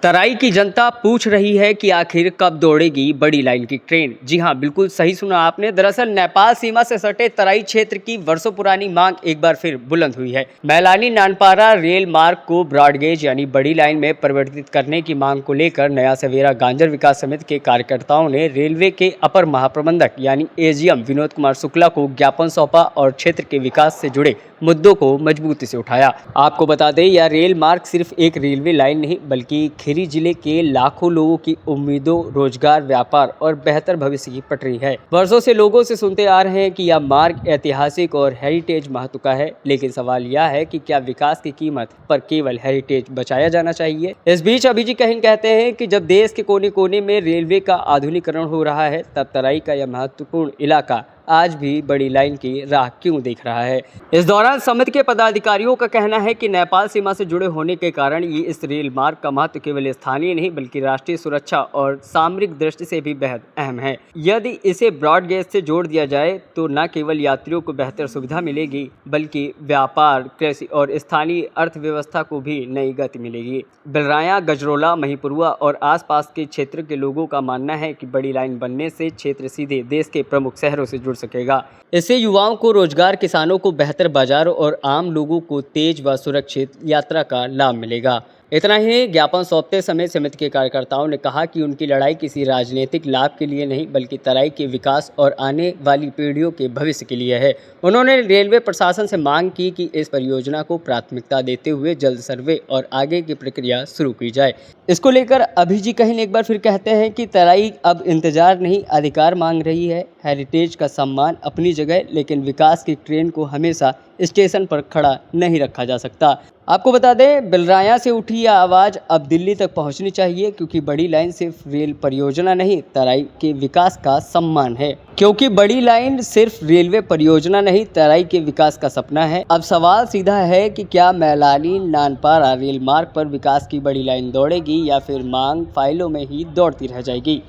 तराई की जनता पूछ रही है कि आखिर कब दौड़ेगी बड़ी लाइन की ट्रेन। जी हां, बिल्कुल सही सुना आपने। दरअसल नेपाल सीमा से सटे तराई क्षेत्र की वर्षों पुरानी मांग एक बार फिर बुलंद हुई है। मैलानी नानपारा रेल मार्ग को ब्रॉडगेज यानी बड़ी लाइन में परिवर्तित करने की मांग को लेकर नया सवेरा गांजर विकास समिति के कार्यकर्ताओं ने रेलवे के अपर महाप्रबंधक यानी एजीएम विनोद कुमार शुक्ला को ज्ञापन सौंपा और क्षेत्र के विकास से जुड़े मुद्दों को मजबूती से उठाया। आपको बता दें, यह रेल मार्ग सिर्फ एक रेलवे लाइन नहीं बल्कि खीरी जिले के लाखों लोगों की उम्मीदों, रोजगार, व्यापार और बेहतर भविष्य की पटरी है। वर्षों से लोगों से सुनते आ रहे हैं कि यह मार्ग ऐतिहासिक और हेरिटेज महत्व का है, लेकिन सवाल यह है कि क्या विकास की कीमत पर केवल हेरिटेज बचाया जाना चाहिए। इस बीच अभिजीत कहिन कहते हैं कि जब देश के कोने कोने में रेलवे का आधुनिकीकरण हो रहा है, तब तराई का यह महत्वपूर्ण इलाका आज भी बड़ी लाइन की राह क्यों देख रहा है। इस दौरान समिति के पदाधिकारियों का कहना है कि नेपाल सीमा से जुड़े होने के कारण ये इस रेल मार्ग का महत्व केवल स्थानीय नहीं बल्कि राष्ट्रीय सुरक्षा और सामरिक दृष्टि से भी बेहद अहम है। यदि इसे ब्रॉड गेज से जोड़ दिया जाए तो न केवल यात्रियों को बेहतर सुविधा मिलेगी बल्कि व्यापार, कृषि और स्थानीय अर्थव्यवस्था को भी नई गति मिलेगी। बिलराया, गजरोला, महिपुरवा और आसपास के क्षेत्र के लोगों का मानना है कि बड़ी लाइन बनने से क्षेत्र सीधे देश के प्रमुख शहरों से सकेगा। इससे युवाओं को रोजगार, किसानों को बेहतर बाजारों और आम लोगों को तेज व सुरक्षित यात्रा का लाभ मिलेगा। इतना ही नहीं, ज्ञापन सौंपते समय समिति के कार्यकर्ताओं ने कहा कि उनकी लड़ाई किसी राजनीतिक लाभ के लिए नहीं बल्कि तराई के विकास और आने वाली पीढ़ियों के भविष्य के लिए है। उन्होंने रेलवे प्रशासन से मांग की कि इस परियोजना को प्राथमिकता देते हुए जल्द सर्वे और आगे की प्रक्रिया शुरू की जाए। इसको लेकर अभिजीत कहिन एक बार फिर कहते हैं कि तराई अब इंतजार नहीं, अधिकार मांग रही है। हेरिटेज का सम्मान अपनी जगह, लेकिन विकास की ट्रेन को हमेशा स्टेशन पर खड़ा नहीं रखा जा सकता। आपको बता दें, बिलराया से उठी यह आवाज़ अब दिल्ली तक पहुंचनी चाहिए, क्योंकि बड़ी लाइन सिर्फ रेल परियोजना नहीं, तराई के विकास का सम्मान है। क्योंकि बड़ी लाइन सिर्फ रेलवे परियोजना नहीं, तराई के विकास का सपना है। अब सवाल सीधा है कि क्या मैलानी नानपारा रेल मार्ग पर विकास की बड़ी लाइन दौड़ेगी या फिर मांग फाइलों में ही दौड़ती रह जाएगी।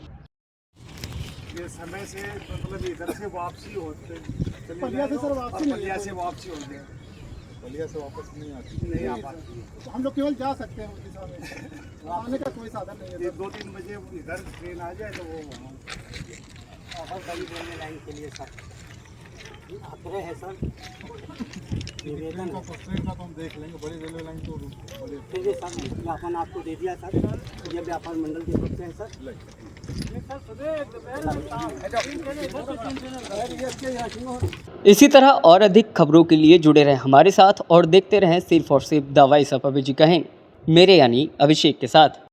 ये समय से मतलब इधर से वापसी होते पलिया से सर वापसी नहीं पलिया से वापसी होते हैं, बलिया से वापस नहीं आ पाती। तो हम लोग केवल जा सकते हैं उस दिशा में, आने का कोई साधन नहीं है। ये 2-3 बजे इधर ट्रेन आ जाए तो वो और बड़ी रेलवे लाइन के लिए सर आग्रह है सर, निवेदन है। ट्रेन का तो हम देख लेंगे, बड़ी रेलवे लाइन तो ठीक है सर, ज्ञापन आपको दे दिया सर, ये व्यापार मंडल के तरफ से है सर। इसी तरह और अधिक खबरों के लिए जुड़े रहें हमारे साथ और देखते रहें सिर्फ और सिर्फ द वॉइस ऑफ अभिजीत कहिन, मेरे यानी अभिषेक के साथ।